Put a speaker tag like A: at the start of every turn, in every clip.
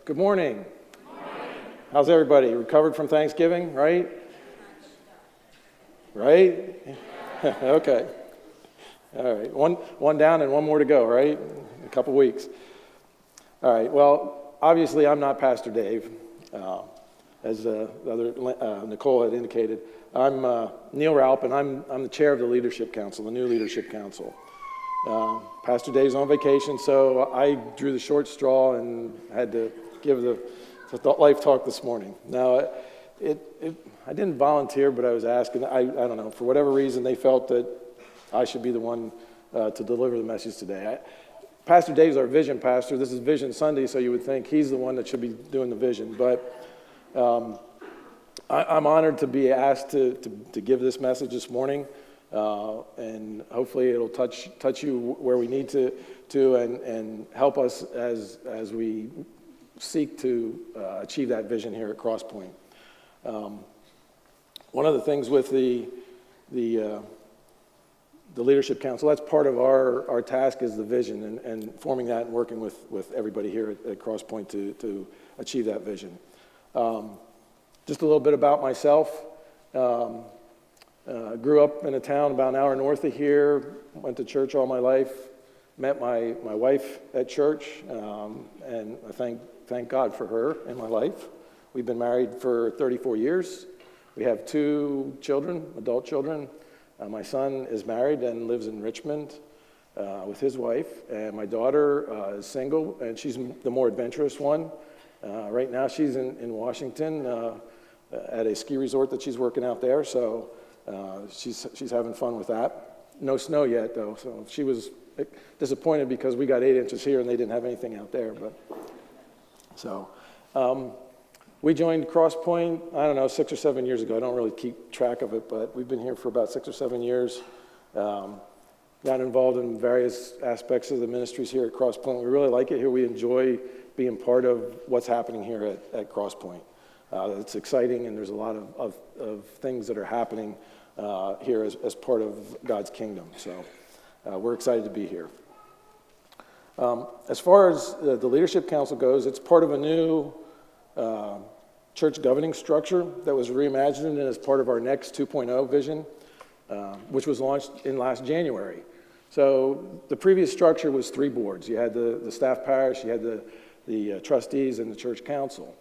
A: Good morning. How's everybody? Recovered from Thanksgiving, right? Right? Okay. All right. One down and one more to go, right? A couple weeks. All right. Well, obviously, I'm not Pastor Dave, as the other Nicole had indicated. I'm Neil Raup, and I'm the chair of the Leadership Council, the new Leadership Council. Pastor Dave's on vacation, so I drew the short straw and had to give the life talk this morning. Now, I didn't volunteer, but I was asked, and I don't know, for whatever reason, they felt that I should be the one to deliver the message today. Pastor Dave's our vision pastor. This is Vision Sunday, so you would think he's the one that should be doing the vision. But I'm honored to be asked to give this message this morning, and hopefully it'll touch you where we need to and help us as we seek to achieve that vision here at CrossPoint. One of the things with the Leadership Council, that's part of our task is the vision and forming that and working with everybody here at CrossPoint to achieve that vision. Just a little bit about myself. Grew up in a town about an hour north of here, went to church all my life, met my wife at church, and I thank God for her in my life. We've been married for 34 years. We have 2 children, adult children. My son is married and lives in Richmond with his wife, and my daughter is single, and she's the more adventurous one. Right now she's in Washington at a ski resort that she's working out there, so she's having fun with that. No snow yet, though, so she was disappointed because we got 8 inches here and they didn't have anything out there. But so we joined CrossPoint, I don't know, 6 or 7 years ago. I don't really keep track of it, but we've been here for about 6 or 7 years. Got involved in various aspects of the ministries here at CrossPoint. We really like it here. We enjoy being part of what's happening here at CrossPoint. It's exciting, and there's a lot of things that are happening here as part of God's kingdom. So we're excited to be here. As far as the Leadership Council goes, it's part of a new church governing structure that was reimagined and is part of our next 2.0 vision, which was launched in last January. So the previous structure was 3 boards. You had the staff parish, you had the trustees, and the church council.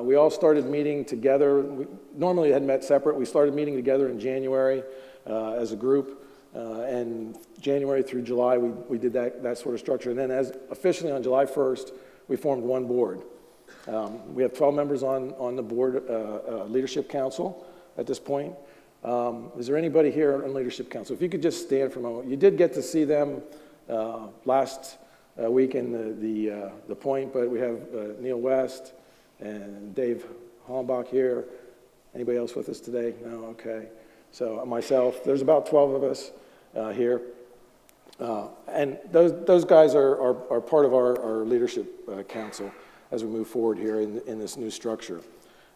A: We all started meeting together. We normally had met separate. We started meeting together in January as a group, and January through July we did that sort of structure. And then as officially on July 1st, we formed one board. We have 12 members on the board, Leadership Council at this point. Is there anybody here on Leadership Council? If you could just stand for a moment. You did get to see them last week in the point, but we have Neil West and Dave Hollenbach here. Anybody else with us today? No? Okay. So myself, there's about 12 of us here. And those guys are part of our leadership council as we move forward here in this new structure.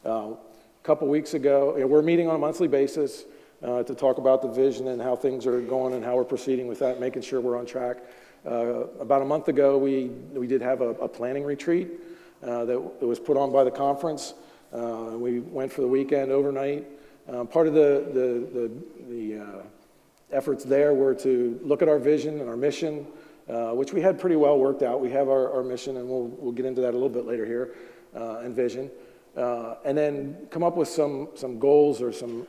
A: A couple weeks ago, we're meeting on a monthly basis to talk about the vision and how things are going and how we're proceeding with that, making sure we're on track. About a month ago, we did have a planning retreat that was put on by the conference. We went for the weekend overnight. Part of the efforts there were to look at our vision and our mission, which we had pretty well worked out. We have our mission, and we'll get into that a little bit later here, and vision. And then come up with some goals or some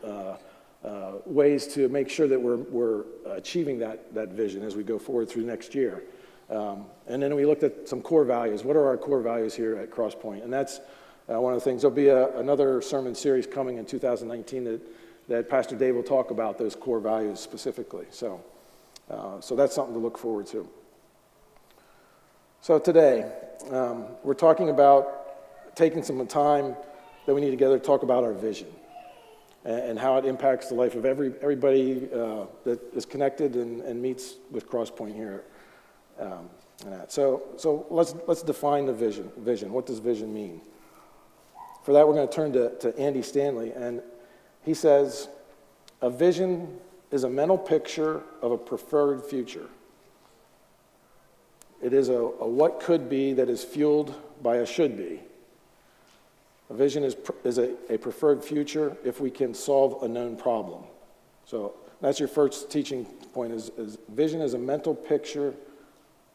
A: ways to make sure that we're achieving that vision as we go forward through next year. And then we looked at some core values. What are our core values here at CrossPoint? And that's one of the things. There'll be another sermon series coming in 2019 that Pastor Dave will talk about those core values specifically. So that's something to look forward to. So today, we're talking about taking some time that we need together to talk about our vision and how it impacts the life of everybody that is connected and meets with CrossPoint here. So let's define the vision. What does vision mean? For that, we're going to turn to Andy Stanley, and he says, a vision is a mental picture of a preferred future. It is a what could be that is fueled by a should be. A vision is a preferred future if we can solve a known problem. So that's your first teaching point is vision is a mental picture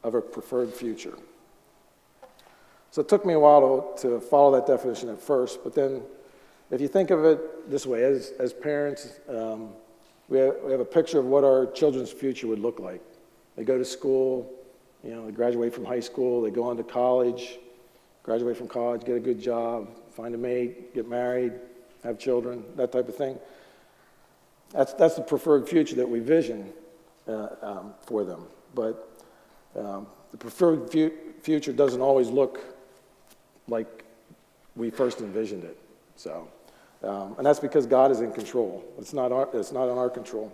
A: of a preferred future. So it took me a while to follow that definition at first, but then if you think of it this way, as parents, we have a picture of what our children's future would look like. They go to school, they graduate from high school, they go on to college, graduate from college, get a good job, find a mate, get married, have children, that type of thing. That's the preferred future that we vision for them. But the preferred future doesn't always look like we first envisioned it. So, and that's because God is in control. It's not on our control.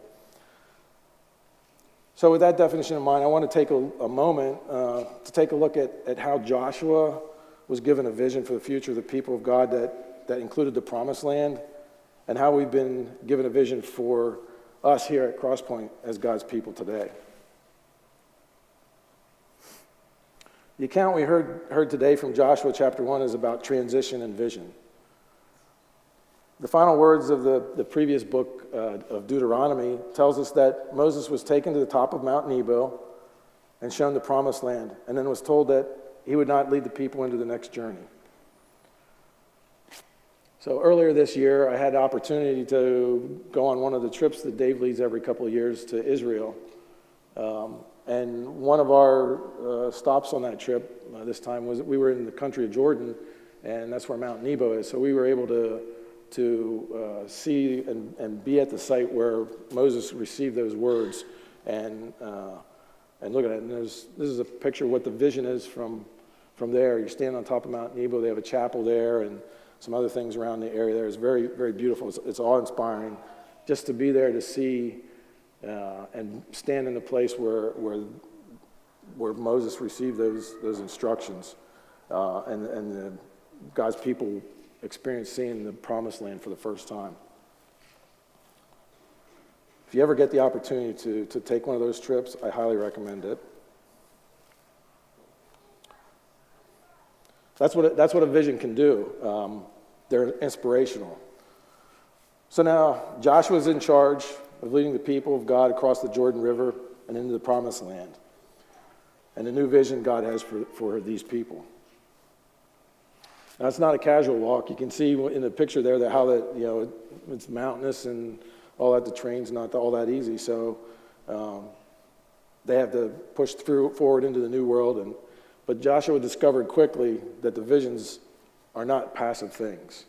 A: So with that definition in mind, I want to take a moment to take a look at how Joshua was given a vision for the future of the people of God that included the Promised Land, and how we've been given a vision for us here at CrossPoint as God's people today. The account we heard today from Joshua chapter 1 is about transition and vision. The final words of the previous book of Deuteronomy tells us that Moses was taken to the top of Mount Nebo and shown the Promised Land, and then was told that he would not lead the people into the next journey. So earlier this year, I had the opportunity to go on one of the trips that Dave leads every couple of years to Israel. And one of our stops on that trip this time was we were in the country of Jordan, and that's where Mount Nebo is. So we were able to see and be at the site where Moses received those words and look at it. And this is a picture of what the vision is from there. You're standing on top of Mount Nebo. They have a chapel there and some other things around the area there. It's very, very beautiful. It's awe-inspiring just to be there to see and stand in the place where Moses received those instructions, and God's people experienced seeing the Promised Land for the first time. If you ever get the opportunity to take one of those trips, I highly recommend it. That's what a vision can do. They're inspirational. So now Joshua's in charge of leading the people of God across the Jordan River and into the Promised Land, and the new vision God has for these people. Now it's not a casual walk. You can see in the picture there that how it's mountainous and all that. The terrain's not all that easy, so they have to push forward into the new world. But Joshua discovered quickly that the visions are not passive things.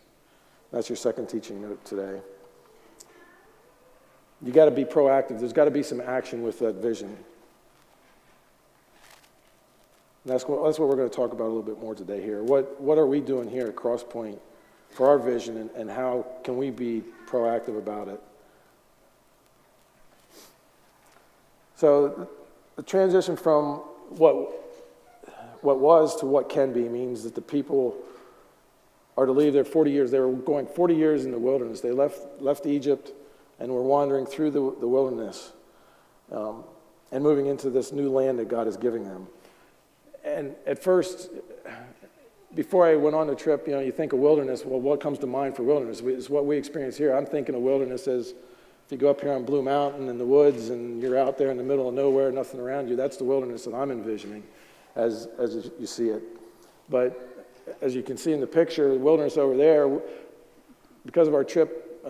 A: That's your second teaching note today. You got to be proactive. There's got to be some action with that vision. And that's what we're going to talk about a little bit more today here. What are we doing here at CrossPoint for our vision, and how can we be proactive about it? So the transition from what was to what can be means that the people are to leave their 40 years. They were going 40 years in the wilderness. They left Egypt and were wandering through the wilderness and moving into this new land that God is giving them. And at first, before I went on the trip, you think of wilderness. Well, what comes to mind for wilderness is what we experience here. I'm thinking of wilderness as if you go up here on Blue Mountain in the woods and you're out there in the middle of nowhere, nothing around you. That's the wilderness that I'm envisioning as you see it. But as you can see in the picture, the wilderness over there, because of our trip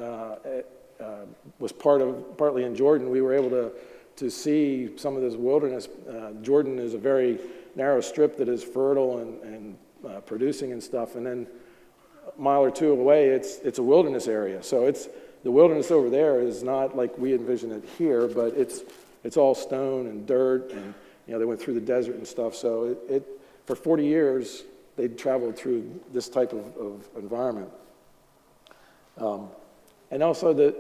A: was partly in Jordan, we were able to see some of this wilderness. Jordan is a very narrow strip that is fertile and producing and stuff, and then a mile or two away, it's a wilderness area. So the wilderness over there is not like we envision it here, but it's all stone and dirt, and they went through the desert and stuff. So for 40 years they'd traveled through this type of environment. And also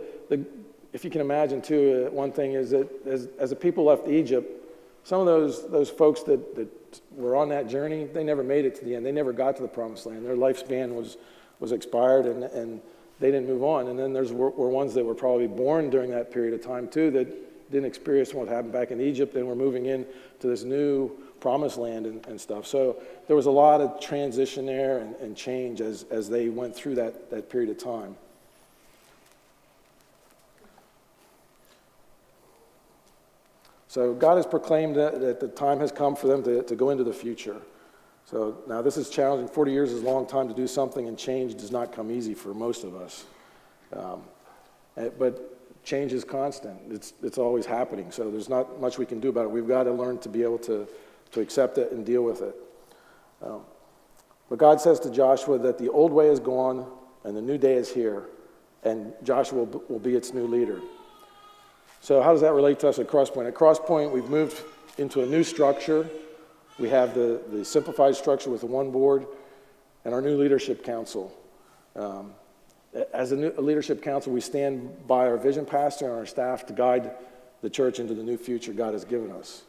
A: if you can imagine too, one thing is that as the people left Egypt, some of those folks that were on that journey, they never made it to the end. They never got to the Promised Land. Their lifespan was expired, and they didn't move on. And then were ones that were probably born during that period of time too that didn't experience what happened back in Egypt, and we're moving in to this new promised land and stuff. So there was a lot of transition there and change as they went through that period of time. So God has proclaimed that the time has come for them to go into the future. So now this is challenging. 40 years is a long time to do something, and change does not come easy for most of us. But change is constant. It's always happening. So there's not much we can do about it. We've got to learn to be able to accept it and deal with it. But God says to Joshua that the old way is gone and the new day is here, and Joshua will be its new leader. So how does that relate to us at CrossPoint? At CrossPoint, we've moved into a new structure. We have the simplified structure with the one board and our new leadership council. As a leadership council, we stand by our vision pastor and our staff to guide the church into the new future God has given us.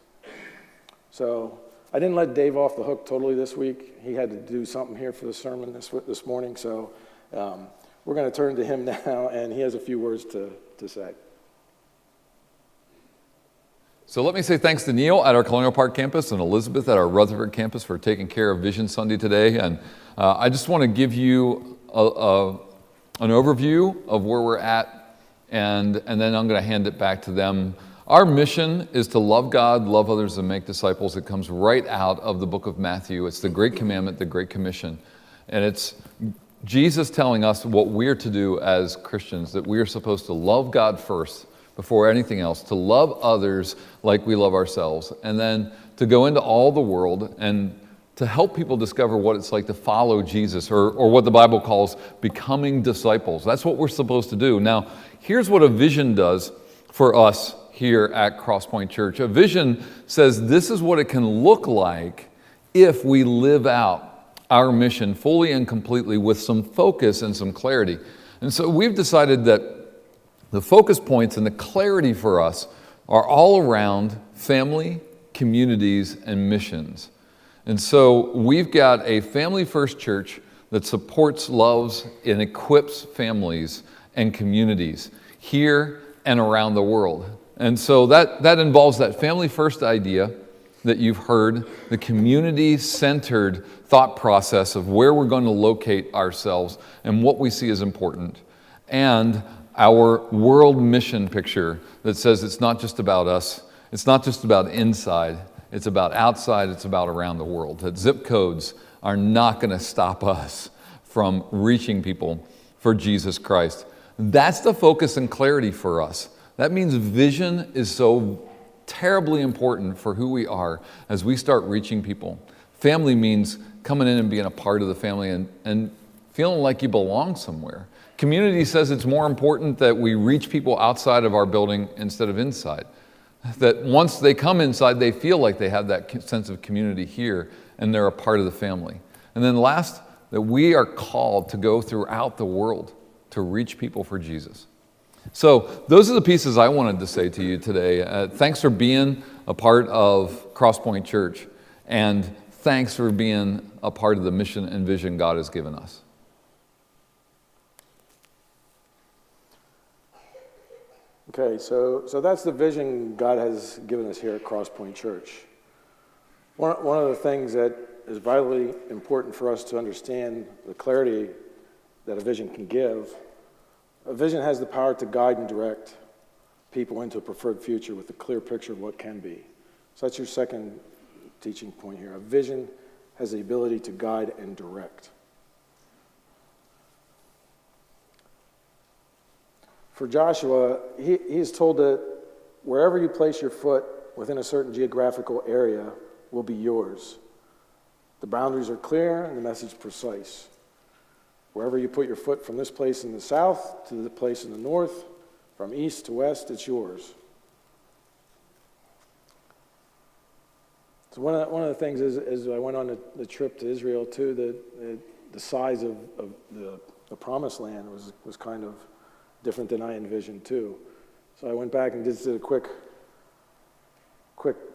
A: So I didn't let Dave off the hook totally this week. He had to do something here for the sermon this morning. So we're going to turn to him now, and he has a few words to say.
B: So let me say thanks to Neil at our Colonial Park campus and Elizabeth at our Rutherford campus for taking care of Vision Sunday today. And I just want to give you an overview of where we're at, and then I'm going to hand it back to them. Our mission is to love God, love others, and make disciples. It comes right out of the book of Matthew. It's the Great Commandment, the Great Commission. And it's Jesus telling us what we're to do as Christians, that we are supposed to love God first before anything else, to love others like we love ourselves, and then to go into all the world and to help people discover what it's like to follow Jesus, or what the Bible calls becoming disciples. That's what we're supposed to do. Now, here's what a vision does for us here at CrossPoint Church. A vision says this is what it can look like if we live out our mission fully and completely with some focus and some clarity. And so we've decided that the focus points and the clarity for us are all around family, communities, and missions. And so we've got a family-first church that supports, loves, and equips families and communities here and around the world. And so that involves that family-first idea that you've heard, the community-centered thought process of where we're going to locate ourselves and what we see as important, and our world mission picture that says it's not just about us, it's not just about inside, it's about outside, it's about around the world. That zip codes are not going to stop us from reaching people for Jesus Christ. That's the focus and clarity for us. That means vision is so terribly important for who we are as we start reaching people. Family means coming in and being a part of the family and feeling like you belong somewhere. Community says it's more important that we reach people outside of our building instead of inside. That once they come inside, they feel like they have that sense of community here and they're a part of the family. And then last, that we are called to go throughout the world to reach people for Jesus. So those are the pieces I wanted to say to you today. Thanks for being a part of CrossPoint Church, and thanks for being a part of the mission and vision God has given us.
A: Okay, so that's the vision God has given us here at CrossPoint Church. One of the things that is vitally important for us to understand the clarity that a vision can give. A vision has the power to guide and direct people into a preferred future with a clear picture of what can be. So that's your second teaching point here. A vision has the ability to guide and direct. For Joshua, he is told that wherever you place your foot within a certain geographical area will be yours. The boundaries are clear and the message precise. Wherever you put your foot from this place in the south to the place in the north, from east to west, it's yours. So one of the things is, as I went on the trip to Israel too, the size of the promised land was kind of different than I envisioned too. So I went back and just did a quick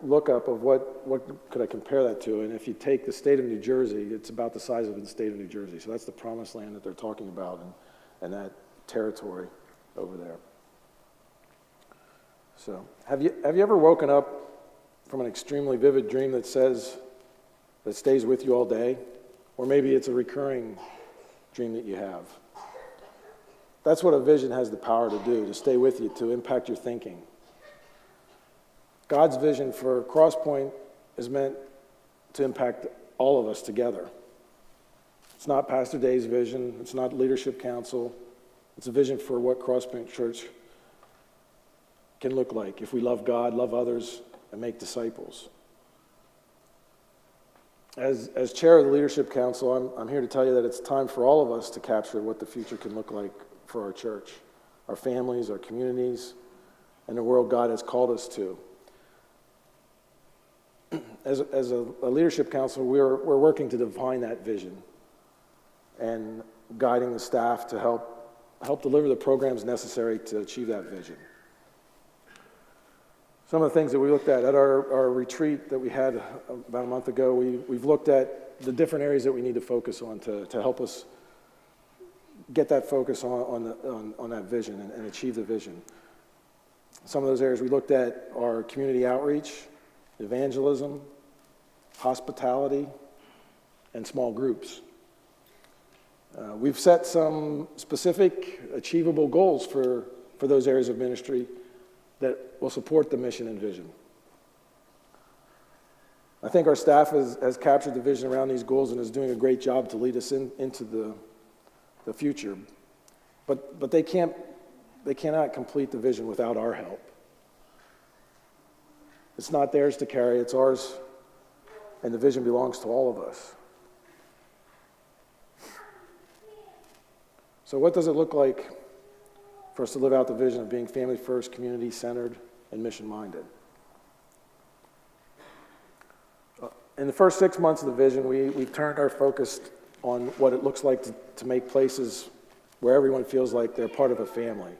A: lookup of what could I compare that to. And if you take the state of New Jersey, it's about the size of the state of New Jersey. So that's the promised land that they're talking about, and that territory over there. So, have you ever woken up from an extremely vivid dream that stays with you all day? Or maybe it's a recurring dream that you have. That's what a vision has the power to do, to stay with you, to impact your thinking. God's vision for CrossPoint is meant to impact all of us together. It's not Pastor Dave's vision. It's not Leadership Council. It's a vision for what CrossPoint Church can look like if we love God, love others, and make disciples. As chair of the Leadership Council, I'm here to tell you that it's time for all of us to capture what the future can look like for our church, our families, our communities, and the world God has called us to. As a Leadership Council, we're working to define that vision and guiding the staff to help deliver the programs necessary to achieve that vision. Some of the things that we looked at our retreat that we had about a month ago, we've looked at the different areas that we need to focus on to help us get that focus on that vision and achieve the vision. Some of those areas we looked at are community outreach, evangelism, hospitality, and small groups. We've set some specific achievable goals for those areas of ministry that will support the mission and vision. I think our staff has captured the vision around these goals and is doing a great job to lead us into the future. But they cannot complete the vision without our help. It's not theirs to carry, it's ours, and the vision belongs to all of us. So what does it look like for us to live out the vision of being family first, community centered, and mission minded? In the first 6 months of the vision, we've turned our focus on what it looks like to make places where everyone feels like they're part of a family.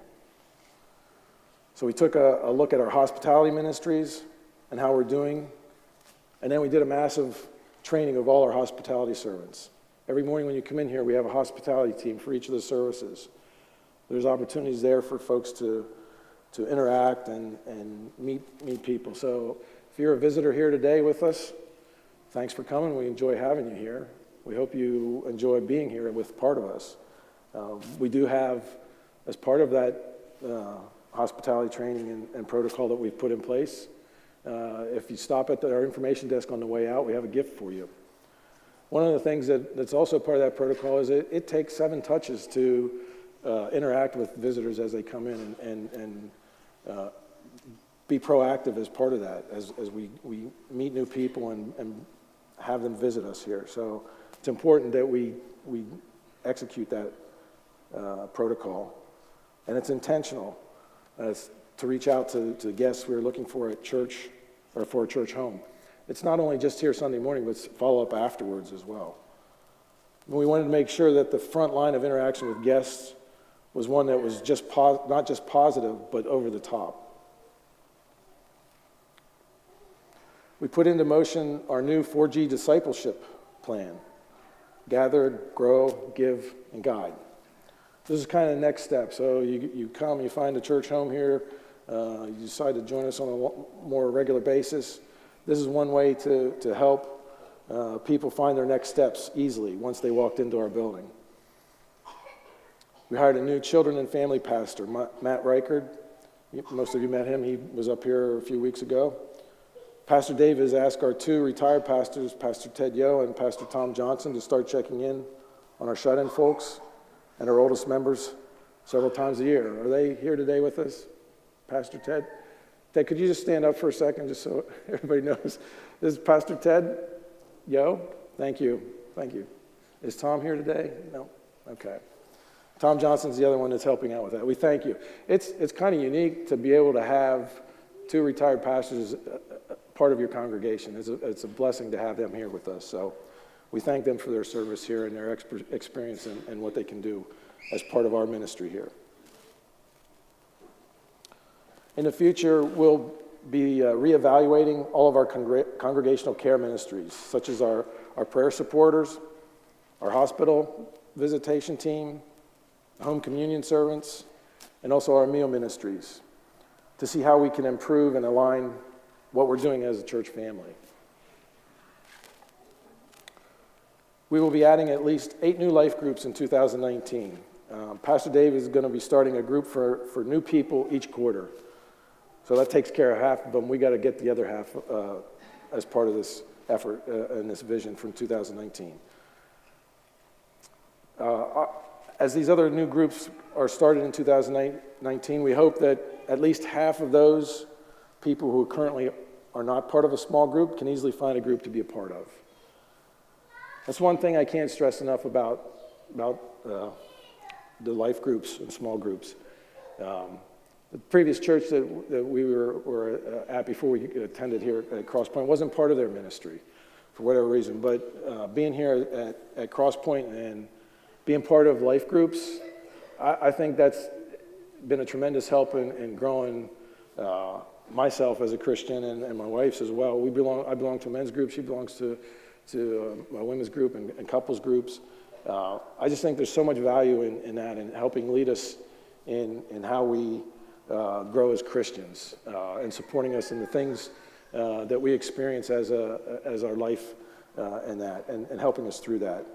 A: So we took a look at our hospitality ministries and how we're doing, and then we did a massive training of all our hospitality servants. Every morning when you come in here, we have a hospitality team for each of the services. There's opportunities there for folks to interact and meet people. So if you're a visitor here today with us, thanks for coming. We enjoy having you here. We hope you enjoy being here with part of us. We do have, as part of that hospitality training and protocol that we've put in place, if you stop at our information desk on the way out, we have a gift for you. One of the things that's also part of that protocol is it takes 7 touches to interact with visitors as they come in and be proactive as part of that, as we meet new people and have them visit us here. So it's important that we execute that protocol. And it's intentional. It's to reach out to guests we're looking for at church or for a church home. It's not only just here Sunday morning, but it's follow up afterwards as well. And we wanted to make sure that the front line of interaction with guests was one that was just not just positive, but over the top. We put into motion our new 4G discipleship plan: gather, grow, give, and guide. This is kind of the next step. So you come, you find a church home here, you decide to join us on a more regular basis. This is one way to help people find their next steps easily once they walked into our building. We hired a new children and family pastor, Matt Reichard. Most of you met him. He was up here a few weeks ago. Pastor Dave has asked our 2 retired pastors, Pastor Ted Yo and Pastor Tom Johnson, to start checking in on our shut-in folks and our oldest members several times a year. Are they here today with us, Pastor Ted? Ted, could you just stand up for a second just so everybody knows? This is Pastor Ted Yo. Thank you. Thank you. Is Tom here today? No? Okay. Tom Johnson's the other one that's helping out with that. We thank you. It's kind of unique to be able to have 2 retired pastors part of your congregation. It's a blessing to have them here with us. So we thank them for their service here and their experience and what they can do as part of our ministry here. In the future, we'll be reevaluating all of our congregational care ministries, such as our prayer supporters, our hospital visitation team, home communion servants, and also our meal ministries. to see how we can improve and align what we're doing as a church family. We will be adding at least 8 new life groups in 2019. Pastor Dave is going to be starting a group for new people each quarter. So that takes care of half of them. We got to get the other half as part of this effort and this vision from 2019. As these other new groups are started in 2019, we hope that at least half of those people who currently are not part of a small group can easily find a group to be a part of. That's one thing I can't stress enough about the life groups and small groups. The previous church that we were at before we attended here at CrossPoint wasn't part of their ministry for whatever reason, but being here at CrossPoint and being part of life groups, I think that's been a tremendous help in growing myself as a Christian and my wife's as well. I belong to a men's group. She belongs to my women's group and couples groups. I just think there's so much value in that and helping lead us in how we grow as Christians and supporting us in the things that we experience as our life and that and helping us through that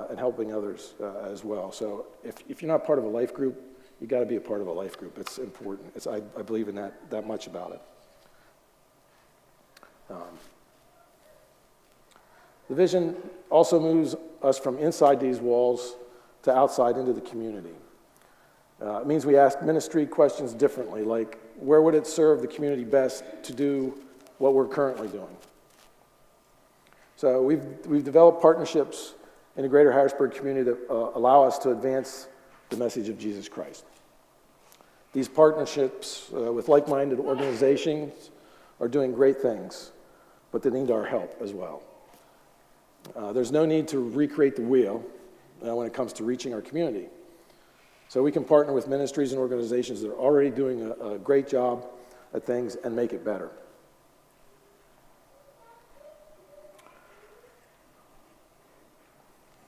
A: and helping others as well. So if you're not part of a life group, you got to be a part of a life group. It's important. I believe in that much about it. The vision also moves us from inside these walls to outside into the community. It means we ask ministry questions differently, like where would it serve the community best to do what we're currently doing? So we've developed partnerships in the greater Harrisburg community that allow us to advance the message of Jesus Christ. These partnerships with like-minded organizations are doing great things, but they need our help as well. There's no need to recreate the wheel when it comes to reaching our community. So we can partner with ministries and organizations that are already doing a great job at things and make it better.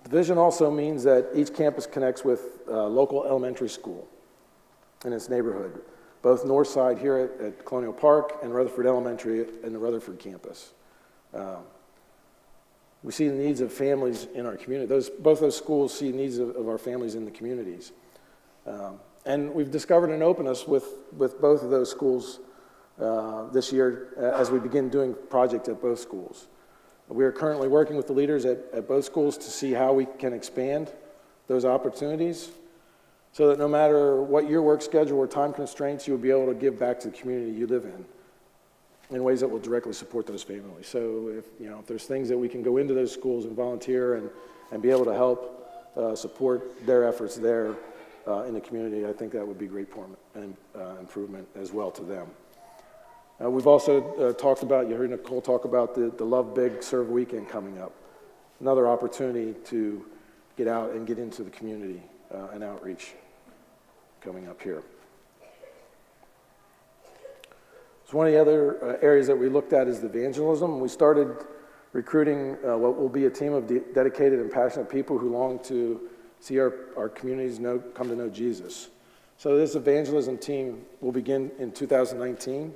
A: The vision also means that each campus connects with a local elementary school in its neighborhood, both north side here at Colonial Park and Rutherford Elementary in the Rutherford campus. We see the needs of families in our community. Both those schools see the needs of our families in the communities. And we've discovered an openness with both of those schools this year as we begin doing projects at both schools. We are currently working with the leaders at both schools to see how we can expand those opportunities so that no matter what your work schedule or time constraints, you'll be able to give back to the community you live in ways that will directly support those families. So if there's things that we can go into those schools and volunteer and be able to help support their efforts there in the community, I think that would be great improvement as well to them. We've also talked about, you heard Nicole talk about the Love Big Serve Weekend coming up. Another opportunity to get out and get into the community and outreach coming up here. So one of the other areas that we looked at is evangelism. We started recruiting what will be a team of dedicated and passionate people who long to see our communities come to know Jesus. So this evangelism team will begin in 2019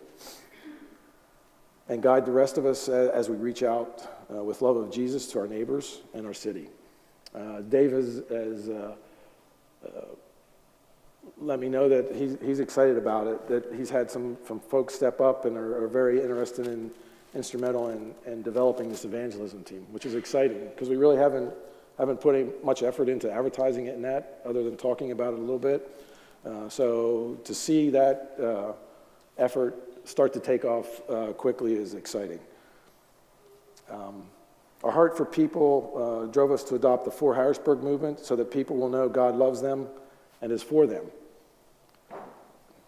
A: and guide the rest of us as we reach out with love of Jesus to our neighbors and our city. Dave has let me know that he's excited about it, that he's had some folks step up and are very interested and instrumental in developing this evangelism team, which is exciting because we really haven't put any much effort into advertising it in that other than talking about it a little bit. So to see that effort start to take off quickly is exciting. Our heart for people drove us to adopt the For Harrisburg movement so that people will know God loves them and is for them.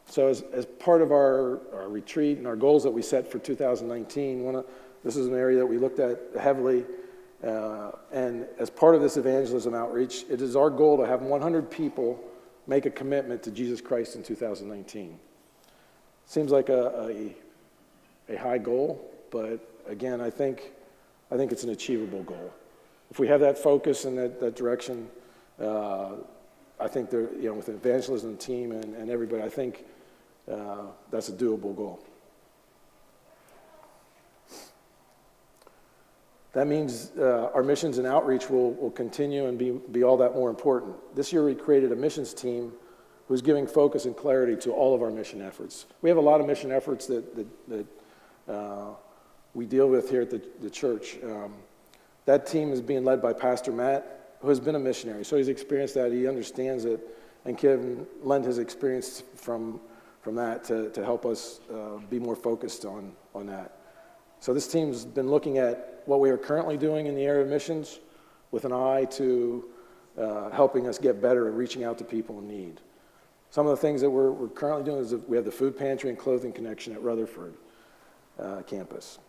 A: So as part of our retreat and our goals that we set for 2019, this is an area that we looked at heavily, and as part of this evangelism outreach, it is our goal to have 100 people make a commitment to Jesus Christ in 2019. Seems like a high goal, but again, I think it's an achievable goal. If we have that focus and that direction, I think with the evangelism team and everybody, I think that's a doable goal. That means our missions and outreach will continue and be all that more important. This year we created a missions team who's giving focus and clarity to all of our mission efforts. We have a lot of mission efforts that we deal with here at the church. That team is being led by Pastor Matt, who has been a missionary, so he's experienced that, he understands it, and can lend his experience from that to help us be more focused on that. So this team's been looking at what we are currently doing in the area of missions with an eye to helping us get better at reaching out to people in need. Some of the things that we're currently doing is that we have the food pantry and clothing connection at Rutherford campus.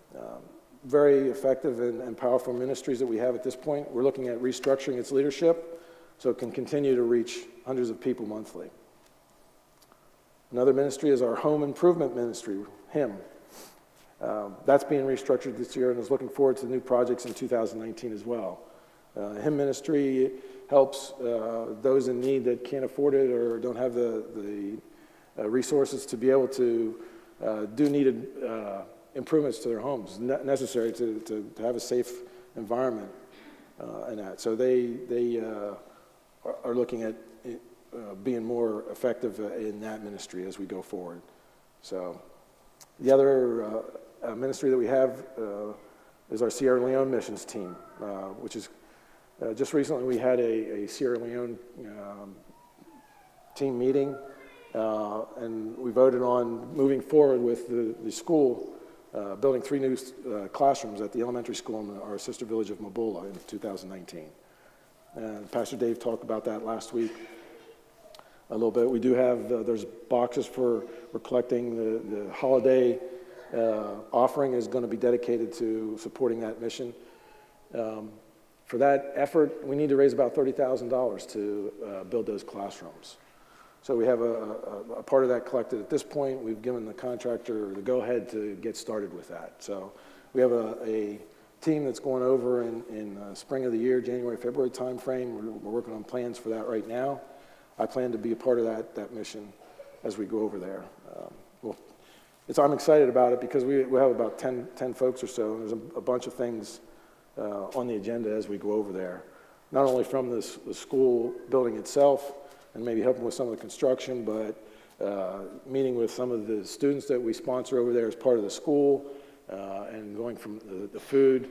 A: Very effective and powerful ministries that we have at this point. We're looking at restructuring its leadership so it can continue to reach hundreds of people monthly. Another ministry is our home improvement ministry, HIM. That's being restructured this year and is looking forward to new projects in 2019 as well. HIM ministry helps those in need that can't afford it or don't have the resources to be able to do needed improvements to their homes, necessary to have a safe environment and that. So they are looking at being more effective in that ministry as we go forward. So the other ministry that we have is our Sierra Leone missions team, which is just recently we had a Sierra Leone team meeting, and we voted on moving forward with the school, building 3 new classrooms at the elementary school in our sister village of Mabola in 2019. Pastor Dave talked about that last week a little bit. We do have, there's boxes we're collecting. The holiday offering is going to be dedicated to supporting that mission. For that effort, we need to raise about $30,000 to build those classrooms. So we have a part of that collected at this point. We've given the contractor the go-ahead to get started with that. So we have a team that's going over in spring of the year, January, February timeframe. We're working on plans for that right now. I plan to be a part of that mission as we go over there. I'm excited about it because we have about 10 folks or so, and there's a bunch of things on the agenda as we go over there. Not only from the school building itself and maybe helping with some of the construction, but meeting with some of the students that we sponsor over there as part of the school, and going from the food,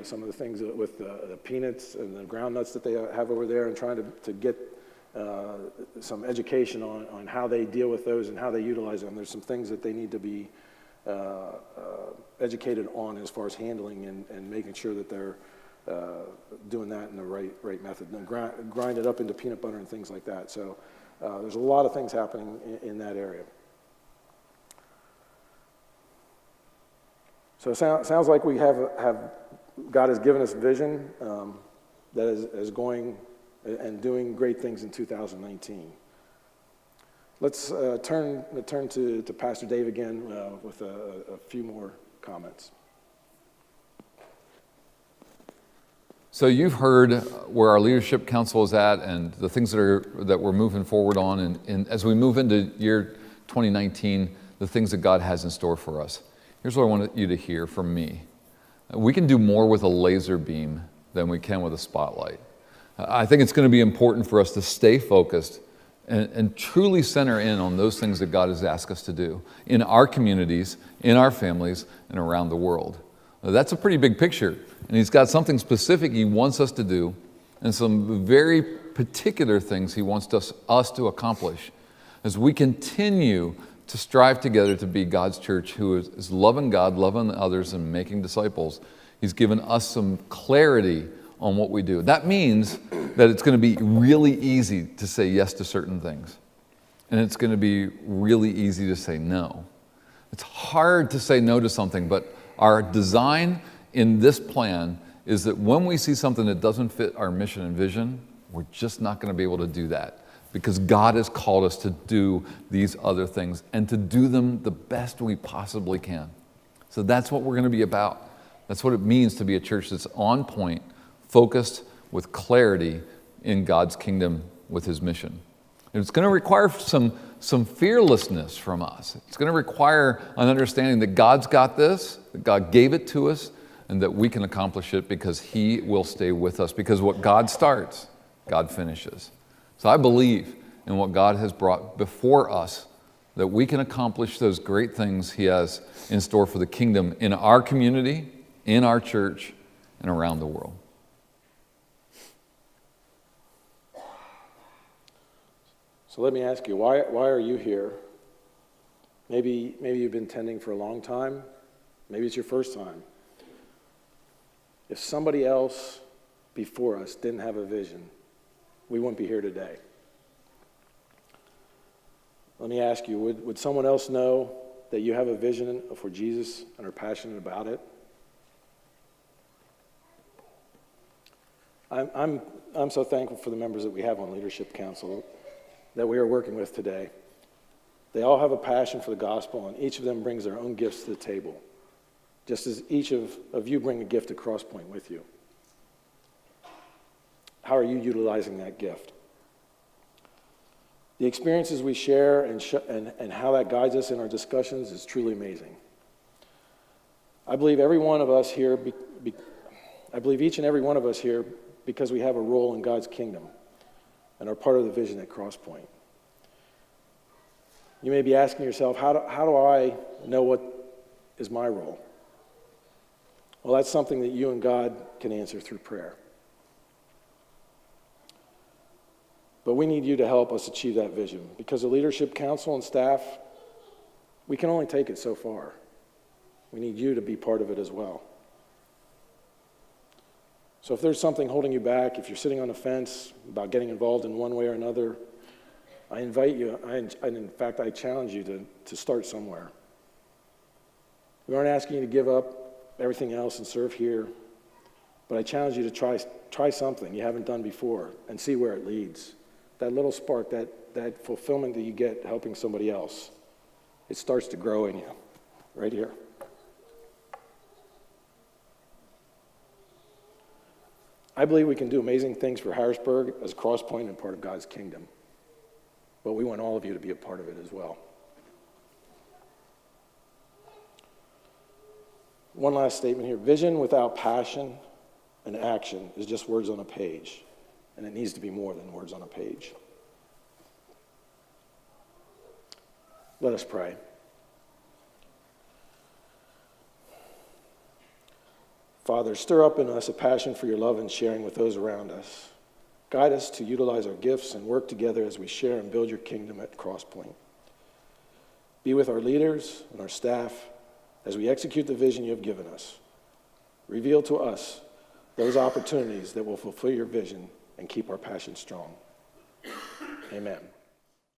A: some of the things with the peanuts and the ground nuts that they have over there, and trying to get some education on how they deal with those and how they utilize them. There's some things that they need to be educated on as far as handling and making sure that they're doing that in the right method, and grind it up into peanut butter and things like that. So there's a lot of things happening in that area. So it sounds like we have God has given us vision that is going and doing great things in 2019. Let's turn to Pastor Dave again with a few more comments.
B: So you've heard where our leadership council is at and the things that we're moving forward on, and as we move into year 2019, the things that God has in store for us. Here's what I want you to hear from me. We can do more with a laser beam than we can with a spotlight. I think it's going to be important for us to stay focused and truly center in on those things that God has asked us to do in our communities, in our families, and around the world. That's a pretty big picture, and He's got something specific He wants us to do and some very particular things He wants us to accomplish as we continue to strive together to be God's church who is loving God, loving others, and making disciples. He's given us some clarity on what we do. That means that it's going to be really easy to say yes to certain things, and it's going to be really easy to say no. It's hard to say no to something, but our design in this plan is that when we see something that doesn't fit our mission and vision, we're just not going to be able to do that, because God has called us to do these other things and to do them the best we possibly can. So that's what we're going to be about. That's what it means to be a church that's on point, focused with clarity in God's kingdom with His mission. And it's going to require some some fearlessness from us. It's going to require an understanding that God's got this, that God gave it to us, and that we can accomplish it because He will stay with us. Because what God starts, God finishes. So I believe in what God has brought before us, that we can accomplish those great things He has in store for the kingdom in our community, in our church, and around the world.
A: So let me ask you, why are you here? Maybe you've been tending for a long time. Maybe it's your first time. If somebody else before us didn't have a vision, we wouldn't be here today. Let me ask you, would someone else know that you have a vision for Jesus and are passionate about it? I'm so thankful for the members that we have on Leadership Council that we are working with today. They all have a passion for the gospel, and each of them brings their own gifts to the table, just as each of you bring a gift to CrossPoint with you. How are you utilizing that gift? The experiences we share and how that guides us in our discussions is truly amazing. I believe every one of us here, I believe each and every one of us here, because we have a role in God's kingdom and are part of the vision at CrossPoint. You may be asking yourself, how do I know what is my role? Well, that's something that you and God can answer through prayer. But we need you to help us achieve that vision, because the Leadership Council and staff, we can only take it so far. We need you to be part of it as well. So if there's something holding you back, if you're sitting on the fence about getting involved in one way or another, I invite you, in fact, I challenge you to start somewhere. We aren't asking you to give up everything else and serve here, but I challenge you to try something you haven't done before and see where it leads. That little spark, that fulfillment that you get helping somebody else, it starts to grow in you, right here. I believe we can do amazing things for Harrisburg as CrossPoint and part of God's kingdom. But we want all of you to be a part of it as well. One last statement here. Vision without passion and action is just words on a page. And it needs to be more than words on a page. Let us pray. Father, stir up in us a passion for your love and sharing with those around us. Guide us to utilize our gifts and work together as we share and build your kingdom at CrossPoint. Be with our leaders and our staff as we execute the vision you have given us. Reveal to us those opportunities that will fulfill your vision and keep our passion strong. Amen.